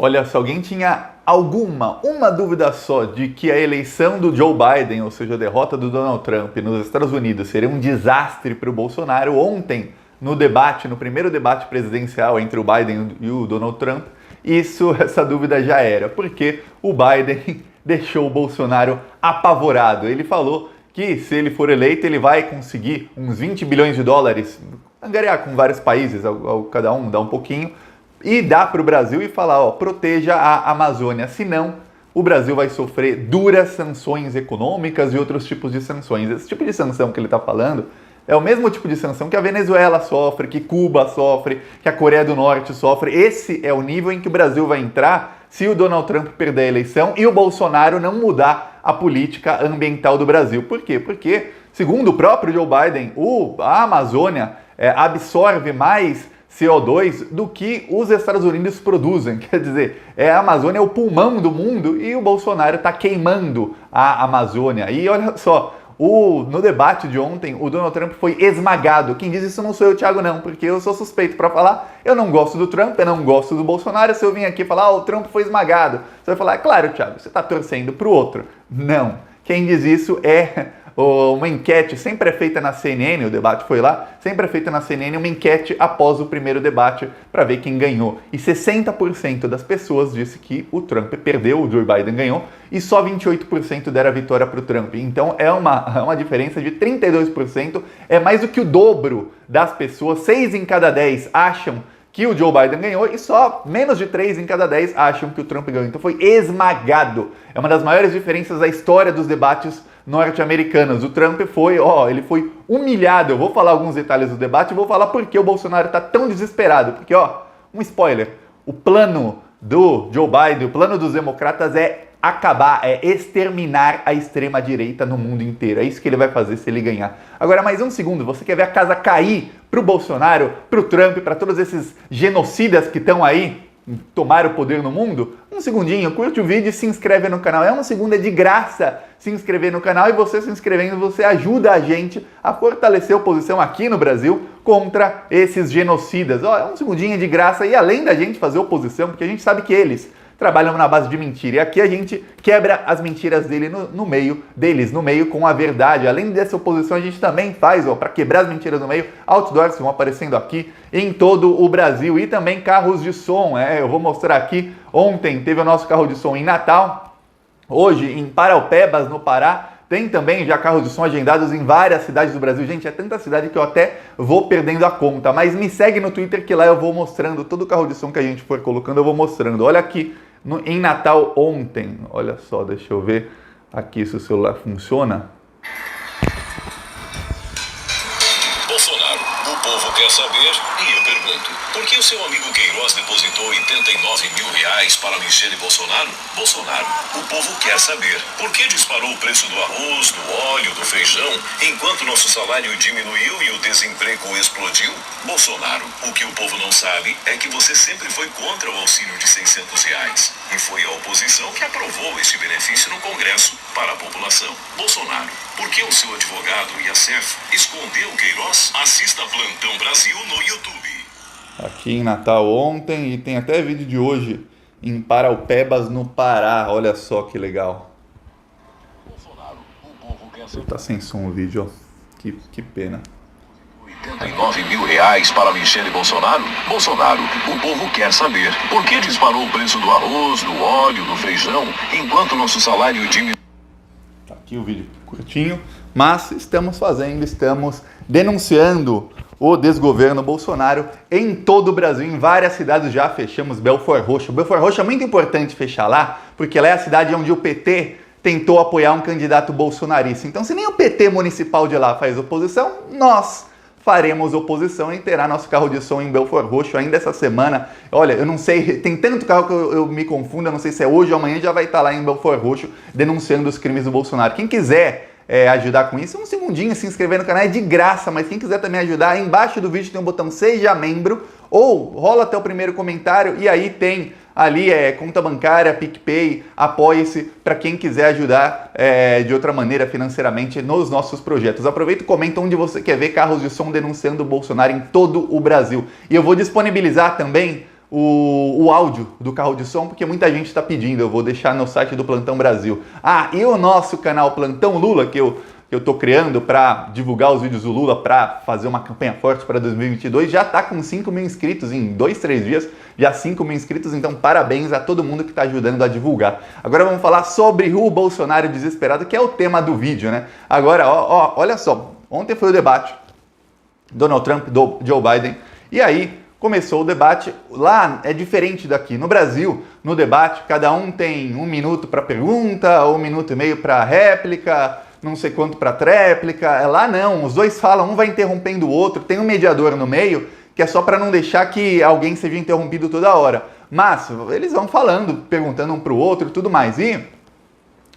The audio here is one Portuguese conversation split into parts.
Olha, se alguém tinha uma dúvida só de que a eleição do Joe Biden, ou seja, a derrota do Donald Trump nos Estados Unidos seria um desastre para o Bolsonaro, ontem, no primeiro debate presidencial entre o Biden e o Donald Trump, essa dúvida já era, porque o Biden deixou o Bolsonaro apavorado. Ele falou que se ele for eleito, ele vai conseguir uns 20 bilhões de dólares, angariar com vários países, cada um dá um pouquinho, e dá para o Brasil e falar, ó, proteja a Amazônia, senão o Brasil vai sofrer duras sanções econômicas e outros tipos de sanções. Esse tipo de sanção que ele está falando é o mesmo tipo de sanção que a Venezuela sofre, que Cuba sofre, que a Coreia do Norte sofre. Esse é o nível em que o Brasil vai entrar se o Donald Trump perder a eleição e o Bolsonaro não mudar a política ambiental do Brasil. Por quê? Porque, segundo o próprio Joe Biden, a Amazônia absorve mais CO2 do que os Estados Unidos produzem. Quer dizer, a Amazônia é o pulmão do mundo e o Bolsonaro está queimando a Amazônia. E olha só, no debate de ontem, o Donald Trump foi esmagado. Quem diz isso não sou eu, Thiago, não, porque eu sou suspeito para falar. Eu não gosto do Trump, eu não gosto do Bolsonaro. Se eu vim aqui falar, o Trump foi esmagado, você vai falar, claro, Thiago, você está torcendo para o outro. Não. Quem diz isso é uma enquete, sempre é feita na CNN, o debate foi lá, sempre é feita na CNN uma enquete após o primeiro debate para ver quem ganhou. E 60% das pessoas disse que o Trump perdeu, o Joe Biden ganhou, e só 28% deram a vitória para o Trump. Então é uma diferença de 32%, é mais do que o dobro das pessoas, 6 em cada 10 acham que o Joe Biden ganhou e só menos de 3 em cada 10 acham que o Trump ganhou. Então foi esmagado. É uma das maiores diferenças da história dos debates norte-americanos. O Trump ele foi humilhado. Eu vou falar alguns detalhes do debate e vou falar por que o Bolsonaro está tão desesperado. Porque, um spoiler, o plano do Joe Biden, o plano dos democratas é exterminar a extrema-direita no mundo inteiro. É isso que ele vai fazer se ele ganhar. Agora, mais um segundo, você quer ver a casa cair pro Bolsonaro, pro Trump, para todos esses genocidas que estão aí, tomar o poder no mundo? Um segundinho, curte o vídeo e se inscreve no canal. É um segundo, é de graça se inscrever no canal, e você se inscrevendo, você ajuda a gente a fortalecer a oposição aqui no Brasil contra esses genocidas. É um segundinho de graça, e além da gente fazer oposição, porque a gente sabe que eles trabalham na base de mentira. E aqui a gente quebra as mentiras deles no meio com a verdade. Além dessa oposição, a gente também faz, para quebrar as mentiras no meio, outdoors que vão aparecendo aqui em todo o Brasil. E também carros de som. Eu vou mostrar aqui. Ontem teve o nosso carro de som em Natal. Hoje, em Paraupebas, no Pará, tem também já carros de som agendados em várias cidades do Brasil. Gente, é tanta cidade que eu até vou perdendo a conta. Mas me segue no Twitter que lá eu vou mostrando todo o carro de som que a gente for colocando, eu vou mostrando. Olha aqui, em Natal ontem. Olha só, deixa eu ver aqui se o celular funciona. Bolsonaro, o povo quer saber e eu pergunto, por que o seu amigo Queiroz depositou 89 mil reais para Michele Bolsonaro? Bolsonaro, o povo quer saber, por que disparou o preço do arroz, do óleo, do feijão, enquanto nosso salário diminuiu e o desemprego explodiu? Bolsonaro, o que o povo não sabe é que você sempre foi contra o auxílio de 600 reais. E foi a oposição que aprovou este benefício no Congresso para a população. Bolsonaro, por que o seu advogado e a CEF escondeu o Queiroz? Assista Plantão Brasil no YouTube. Aqui em Natal ontem, e tem até vídeo de hoje em Paraupebas, no Pará. Olha só que legal. Bolsonaro, o povo quer saber. Tá sem som o vídeo, ó. Que pena. 89 mil reais para Michele Bolsonaro? Bolsonaro, o povo quer saber, por que disparou o preço do arroz, do óleo, do feijão, enquanto nosso salário diminuiu? Tá aqui o vídeo curtinho, mas estamos denunciando o desgoverno Bolsonaro em todo o Brasil. Em várias cidades já fechamos Belford Roxo. Belford Roxo é muito importante fechar lá, porque lá é a cidade onde o PT tentou apoiar um candidato bolsonarista. Então, se nem o PT municipal de lá faz oposição, nós faremos oposição e terá nosso carro de som em Belford Roxo ainda essa semana. Olha, eu não sei, tem tanto carro que eu me confundo, eu não sei se é hoje ou amanhã, já vai estar lá em Belford Roxo denunciando os crimes do Bolsonaro. Quem quiser ajudar com isso, um segundinho, se inscrever no canal é de graça, mas quem quiser também ajudar, embaixo do vídeo tem um botão Seja Membro, ou rola até o primeiro comentário e aí tem ali conta bancária, PicPay, Apoie-se, para quem quiser ajudar de outra maneira financeiramente nos nossos projetos. Aproveita e comenta onde você quer ver carros de som denunciando o Bolsonaro em todo o Brasil. E eu vou disponibilizar também o áudio do carro de som, porque muita gente está pedindo, eu vou deixar no site do Plantão Brasil. Ah, e o nosso canal Plantão Lula, que eu estou criando para divulgar os vídeos do Lula, para fazer uma campanha forte para 2022, já está com 5 mil inscritos em 2, 3 dias, já 5 mil inscritos, então parabéns a todo mundo que está ajudando a divulgar. Agora vamos falar sobre o Bolsonaro desesperado, que é o tema do vídeo, né? Agora, olha só, ontem foi o debate, Donald Trump, Joe Biden, e aí começou o debate. Lá é diferente daqui. No Brasil, no debate, cada um tem 1 minuto para pergunta, 1 minuto e meio para réplica, não sei quanto para tréplica. Lá não, os dois falam, um vai interrompendo o outro, tem um mediador no meio, que é só para não deixar que alguém seja interrompido toda hora. Mas eles vão falando, perguntando um para o outro e tudo mais. E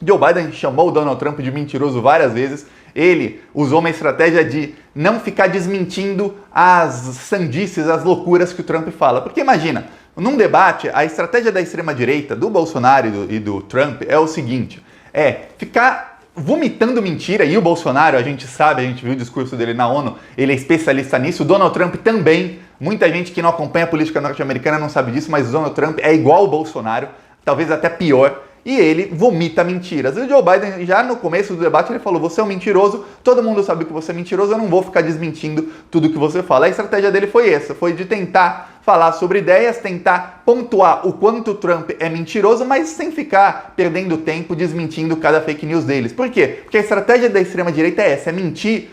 Joe Biden chamou o Donald Trump de mentiroso várias vezes. Ele usou uma estratégia de não ficar desmentindo as sandices, as loucuras que o Trump fala. Porque imagina, num debate, a estratégia da extrema-direita, do Bolsonaro e do Trump, é o seguinte, é ficar vomitando mentira, e o Bolsonaro, a gente sabe, a gente viu o discurso dele na ONU, ele é especialista nisso, o Donald Trump também, muita gente que não acompanha a política norte-americana não sabe disso, mas o Donald Trump é igual ao Bolsonaro, talvez até pior, e ele vomita mentiras. E o Joe Biden, já no começo do debate, ele falou, você é um mentiroso, todo mundo sabe que você é mentiroso, eu não vou ficar desmentindo tudo que você fala. A estratégia dele foi essa, foi de tentar falar sobre ideias, tentar pontuar o quanto o Trump é mentiroso, mas sem ficar perdendo tempo desmentindo cada fake news deles. Por quê? Porque a estratégia da extrema-direita é essa, é mentir,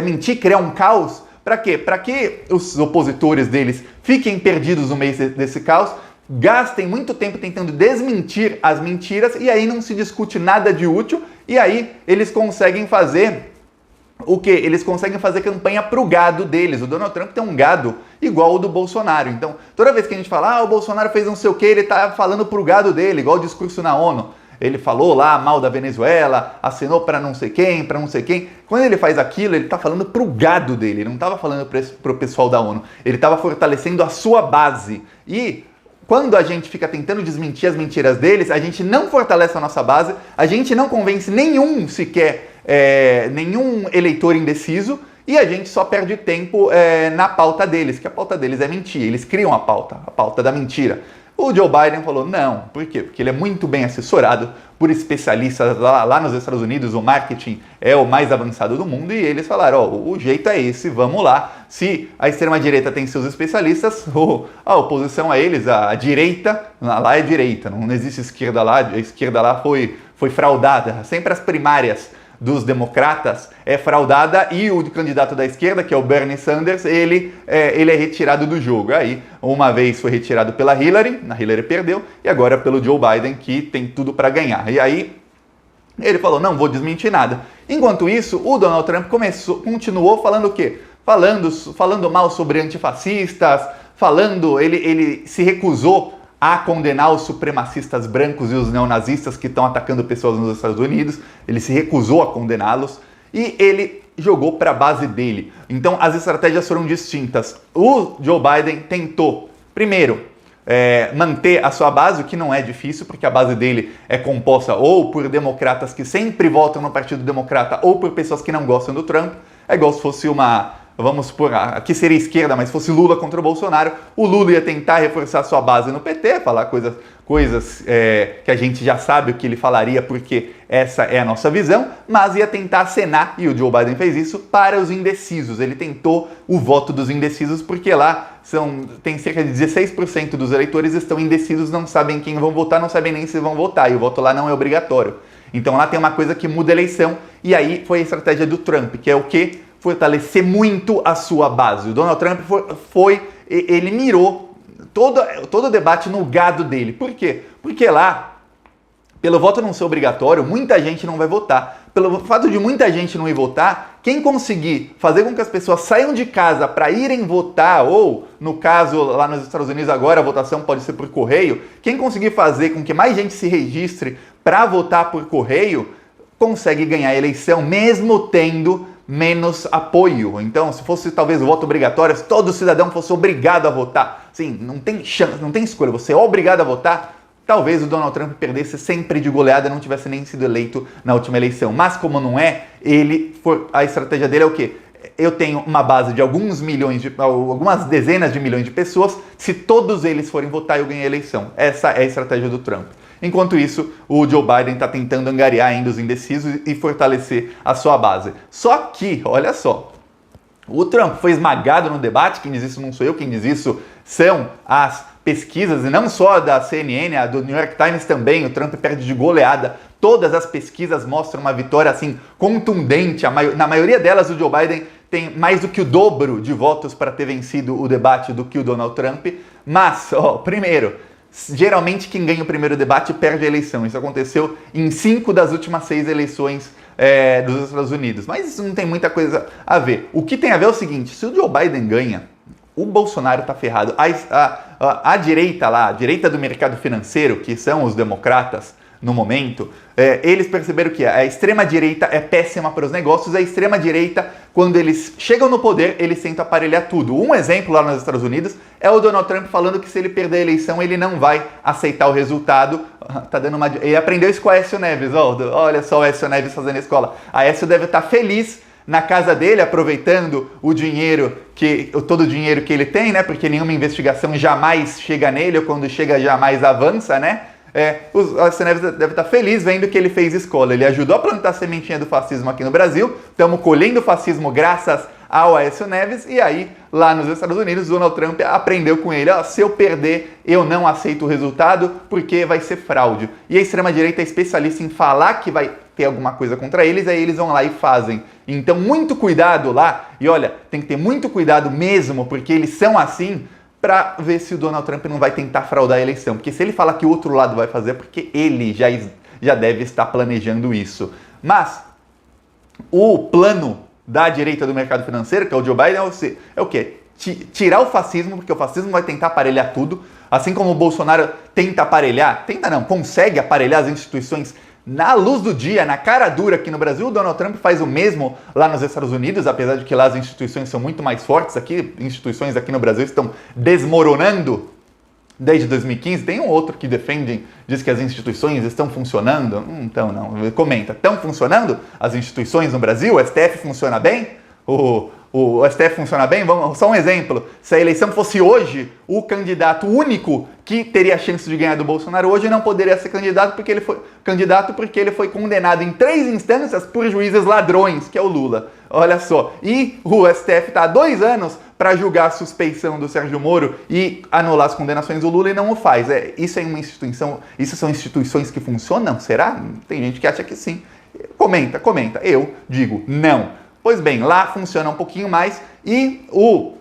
mentir, criar um caos. Para quê? Para que os opositores deles fiquem perdidos no meio desse caos, gastem muito tempo tentando desmentir as mentiras e aí não se discute nada de útil e aí eles conseguem fazer o quê? Eles conseguem fazer campanha pro gado deles. O Donald Trump tem um gado igual o do Bolsonaro. Então, toda vez que a gente fala, o Bolsonaro fez não sei o que, ele tá falando pro gado dele, igual o discurso na ONU. Ele falou lá mal da Venezuela, assinou para não sei quem, para não sei quem. Quando ele faz aquilo, ele tá falando pro gado dele, ele não tava falando pro pessoal da ONU. Ele tava fortalecendo a sua base. E quando a gente fica tentando desmentir as mentiras deles, a gente não fortalece a nossa base, a gente não convence nenhum eleitor indeciso e a gente só perde tempo na pauta deles, que a pauta deles é mentir, eles criam a pauta da mentira. O Joe Biden falou não, por quê? Porque ele é muito bem assessorado por especialistas lá nos Estados Unidos, o marketing é o mais avançado do mundo, e eles falaram, o jeito é esse, vamos lá. Se a extrema-direita tem seus especialistas, a oposição a eles, a direita, lá é direita, não existe esquerda lá, a esquerda lá foi fraudada, sempre as primárias dos democratas é fraudada e o candidato da esquerda, que é o Bernie Sanders, ele é retirado do jogo. Aí, uma vez foi retirado pela Hillary, a Hillary perdeu, e agora pelo Joe Biden, que tem tudo para ganhar. E aí, ele falou, não vou desmentir nada. Enquanto isso, o Donald Trump continuou falando o quê? Falando mal sobre antifascistas, ele se recusou a condenar os supremacistas brancos e os neonazistas que estão atacando pessoas nos Estados Unidos. Ele se recusou a condená-los e ele jogou para a base dele. Então as estratégias foram distintas. O Joe Biden tentou, primeiro, manter a sua base, o que não é difícil, porque a base dele é composta ou por democratas que sempre votam no Partido Democrata ou por pessoas que não gostam do Trump. É igual se fosse vamos supor, aqui seria esquerda, mas se fosse Lula contra o Bolsonaro, o Lula ia tentar reforçar sua base no PT, falar coisas que a gente já sabe o que ele falaria, porque essa é a nossa visão, mas ia tentar acenar, e o Joe Biden fez isso, para os indecisos. Ele tentou o voto dos indecisos, porque lá tem cerca de 16% dos eleitores estão indecisos, não sabem quem vão votar, não sabem nem se vão votar, e o voto lá não é obrigatório. Então lá tem uma coisa que muda a eleição, e aí foi a estratégia do Trump, que é o quê? Fortalecer muito a sua base. O Donald Trump ele mirou todo o debate no gado dele. Por quê? Porque lá, pelo voto não ser obrigatório, muita gente não vai votar. Pelo fato de muita gente não ir votar, quem conseguir fazer com que as pessoas saiam de casa para irem votar, ou no caso lá nos Estados Unidos agora a votação pode ser por correio, quem conseguir fazer com que mais gente se registre para votar por correio, consegue ganhar a eleição, mesmo tendo menos apoio. Então, se fosse talvez o voto obrigatório, se todo cidadão fosse obrigado a votar, sim, não tem chance, não tem escolha, você é obrigado a votar, talvez o Donald Trump perdesse sempre de goleada, não tivesse nem sido eleito na última eleição. Mas como não é, a estratégia dele é o quê? eu tenho uma base de algumas dezenas de milhões de pessoas, se todos eles forem votar, eu ganhei a eleição. Essa é a estratégia do Trump. Enquanto isso, o Joe Biden está tentando angariar ainda os indecisos e fortalecer a sua base. Só que, olha só, o Trump foi esmagado no debate, quem diz isso não sou eu, quem diz isso são as pesquisas, e não só da CNN, a do New York Times também, o Trump perde de goleada. Todas as pesquisas mostram uma vitória assim contundente, na maioria delas o Joe Biden tem mais do que o dobro de votos para ter vencido o debate do que o Donald Trump. Mas, primeiro, geralmente quem ganha o primeiro debate perde a eleição. Isso aconteceu em 5 das últimas 6 eleições dos Estados Unidos. Mas isso não tem muita coisa a ver. O que tem a ver é o seguinte, se o Joe Biden ganha, o Bolsonaro tá ferrado. A direita lá, a direita do mercado financeiro, que são os democratas no momento, eles perceberam que a extrema-direita é péssima para os negócios. A extrema-direita, quando eles chegam no poder, eles tentam aparelhar tudo. Um exemplo lá nos Estados Unidos é o Donald Trump falando que se ele perder a eleição, ele não vai aceitar o resultado. Ele aprendeu isso com a Aécio Neves. Olha só o Aécio Neves fazendo a escola. A Aécio deve estar feliz na casa dele, aproveitando todo o dinheiro que ele tem, né? Porque nenhuma investigação jamais chega nele, ou quando chega jamais avança, né? O Aécio Neves deve estar feliz vendo que ele fez escola. Ele ajudou a plantar a sementinha do fascismo aqui no Brasil. Estamos colhendo o fascismo graças ao Aécio Neves. E aí, lá nos Estados Unidos, Donald Trump aprendeu com ele. Se eu perder, eu não aceito o resultado porque vai ser fraude. E a extrema-direita é especialista em falar que vai ter alguma coisa contra eles, aí eles vão lá e fazem. Então, muito cuidado lá. E olha, tem que ter muito cuidado mesmo, porque eles são assim, para ver se o Donald Trump não vai tentar fraudar a eleição. Porque se ele falar que o outro lado vai fazer, é porque ele já deve estar planejando isso. Mas o plano da direita do mercado financeiro, que é o Joe Biden, é o quê? Tirar o fascismo, porque o fascismo vai tentar aparelhar tudo. Assim como o Bolsonaro consegue aparelhar as instituições na luz do dia, na cara dura aqui no Brasil. O Donald Trump faz o mesmo lá nos Estados Unidos, apesar de que lá as instituições são muito mais fortes. Aqui, instituições aqui no Brasil estão desmoronando desde 2015. Tem um outro que diz que as instituições estão funcionando. Então não, comenta. Estão funcionando as instituições no Brasil? O STF funciona bem? O STF funciona bem? Só um exemplo. Se a eleição fosse hoje, o candidato único que teria a chance de ganhar do Bolsonaro hoje não poderia ser candidato porque ele foi condenado em 3 instâncias por juízes ladrões, que é o Lula. Olha só. E o STF está há 2 anos para julgar a suspeição do Sérgio Moro e anular as condenações do Lula e não o faz. Isso são instituições que funcionam? Será? Tem gente que acha que sim. Comenta. Eu digo não. Pois bem, lá funciona um pouquinho mais e o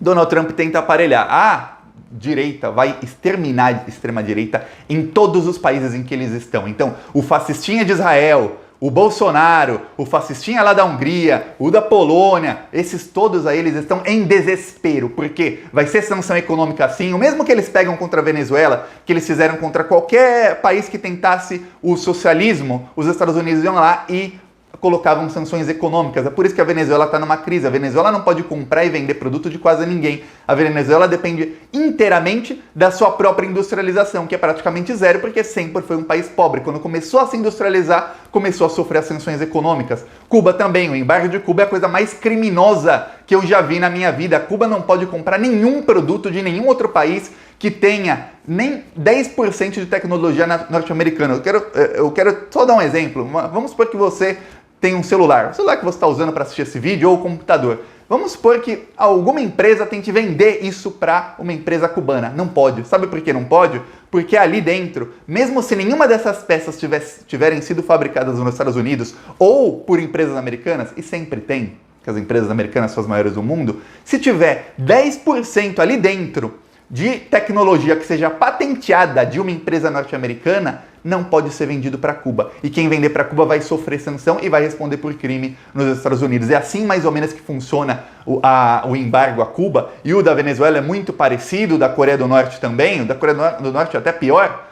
Donald Trump tenta aparelhar. A direita vai exterminar a extrema-direita em todos os países em que eles estão. Então, o fascistinha de Israel, o Bolsonaro, o fascistinha lá da Hungria, o da Polônia, esses todos aí, eles estão em desespero, porque vai ser sanção econômica assim, o mesmo que eles pegam contra a Venezuela, que eles fizeram contra qualquer país que tentasse o socialismo, os Estados Unidos iam lá e colocavam sanções econômicas. É por isso que a Venezuela está numa crise. A Venezuela não pode comprar e vender produto de quase ninguém. A Venezuela depende inteiramente da sua própria industrialização, que é praticamente zero, porque sempre foi um país pobre. Quando começou a se industrializar, começou a sofrer as sanções econômicas. Cuba também. O embargo de Cuba é a coisa mais criminosa que eu já vi na minha vida. Cuba não pode comprar nenhum produto de nenhum outro país que tenha nem 10% de tecnologia norte-americana. Eu quero só dar um exemplo. Vamos supor que você tem um celular. O celular que você está usando para assistir esse vídeo ou o computador. Vamos supor que alguma empresa tente vender isso para uma empresa cubana. Não pode. Sabe por que não pode? Porque ali dentro, mesmo se nenhuma dessas peças tiverem sido fabricadas nos Estados Unidos ou por empresas americanas, e sempre tem, que as empresas americanas são as maiores do mundo, se tiver 10% ali dentro de tecnologia que seja patenteada de uma empresa norte-americana, não pode ser vendido para Cuba. E quem vender para Cuba vai sofrer sanção e vai responder por crime nos Estados Unidos. É assim mais ou menos que funciona o embargo a Cuba. E o da Venezuela é muito parecido, o da Coreia do Norte também, o da Coreia do Norte até pior,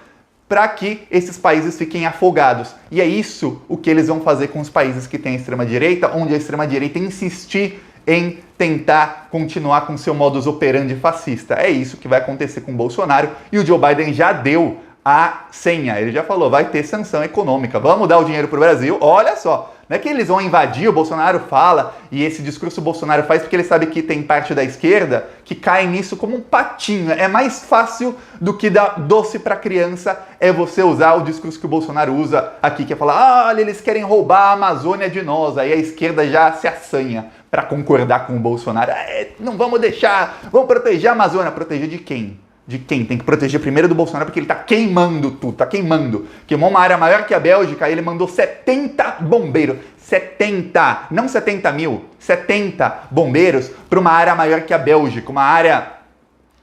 para que esses países fiquem afogados. E é isso o que eles vão fazer com os países que têm a extrema-direita, onde a extrema-direita insistir em tentar continuar com seu modus operandi fascista. É isso que vai acontecer com o Bolsonaro. E o Joe Biden já deu a senha. Ele já falou, vai ter sanção econômica. Vamos dar o dinheiro para o Brasil. Olha só, Não é que eles vão invadir, o Bolsonaro fala, e esse discurso o Bolsonaro faz porque ele sabe que tem parte da esquerda que cai nisso como um patinho. É mais fácil do que dar doce para criança é você usar o discurso que o Bolsonaro usa aqui, que é falar, olha, eles querem roubar a Amazônia de nós. Aí a esquerda já se assanha para concordar com o Bolsonaro. Não vamos deixar, vamos proteger a Amazônia. Proteger de quem? De quem? Tem que proteger primeiro do Bolsonaro, porque ele tá queimando tudo, tá queimando. Queimou uma área maior que a Bélgica, aí ele mandou 70 bombeiros. 70, não 70 mil, 70 bombeiros para uma área maior que a Bélgica, uma área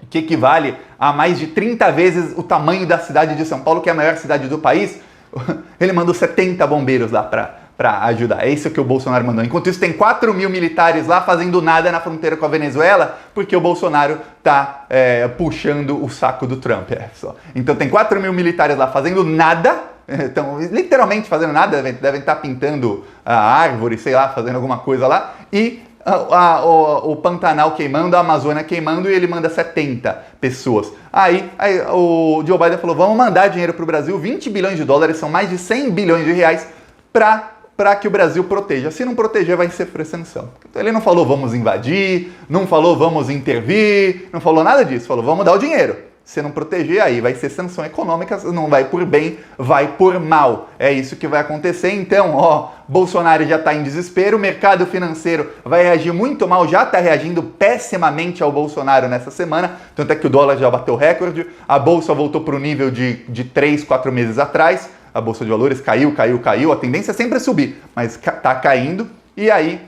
que equivale a mais de 30 vezes o tamanho da cidade de São Paulo, que é a maior cidade do país. Ele mandou 70 bombeiros lá para ajudar. É isso que o Bolsonaro mandou. Enquanto isso, tem 4 mil militares lá fazendo nada na fronteira com a Venezuela, porque o Bolsonaro tá puxando o saco do Trump. Então tem 4 mil militares lá fazendo nada, estão literalmente fazendo nada, devem estar pintando a árvore, sei lá, fazendo alguma coisa lá, e o Pantanal queimando, a Amazônia queimando, e ele manda 70 pessoas. Aí o Joe Biden falou, vamos mandar dinheiro para o Brasil, 20 bilhões de dólares, são mais de 100 bilhões de reais, para que o Brasil proteja. Se não proteger, vai sofrer sanção. Então ele não falou vamos invadir, não falou vamos intervir, não falou nada disso, falou vamos dar o dinheiro. Se não proteger, aí vai ser sanção econômica, não vai por bem, vai por mal. É isso que vai acontecer. Então, Bolsonaro já está em desespero, o mercado financeiro vai reagir muito mal, já está reagindo pessimamente ao Bolsonaro nessa semana, tanto é que o dólar já bateu recorde, a bolsa voltou para o nível de 3, 4 meses atrás, a bolsa de valores caiu, a tendência é sempre subir, mas está caindo, e aí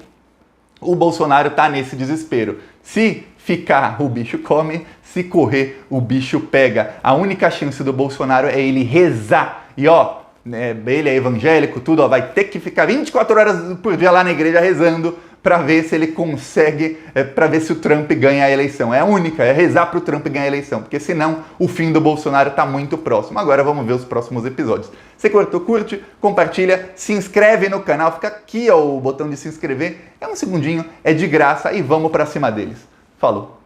o Bolsonaro está nesse desespero. Se ficar, o bicho come, se correr, o bicho pega. A única chance do Bolsonaro é ele rezar. E ele é evangélico, tudo, vai ter que ficar 24 horas por dia lá na igreja rezando para ver se ele consegue, para ver se o Trump ganha a eleição. É a única, é rezar para o Trump ganhar a eleição, porque senão o fim do Bolsonaro está muito próximo. Agora vamos ver os próximos episódios. Se curtiu, curte, compartilha, se inscreve no canal, fica aqui o botão de se inscrever, é um segundinho, é de graça e vamos para cima deles. Falou!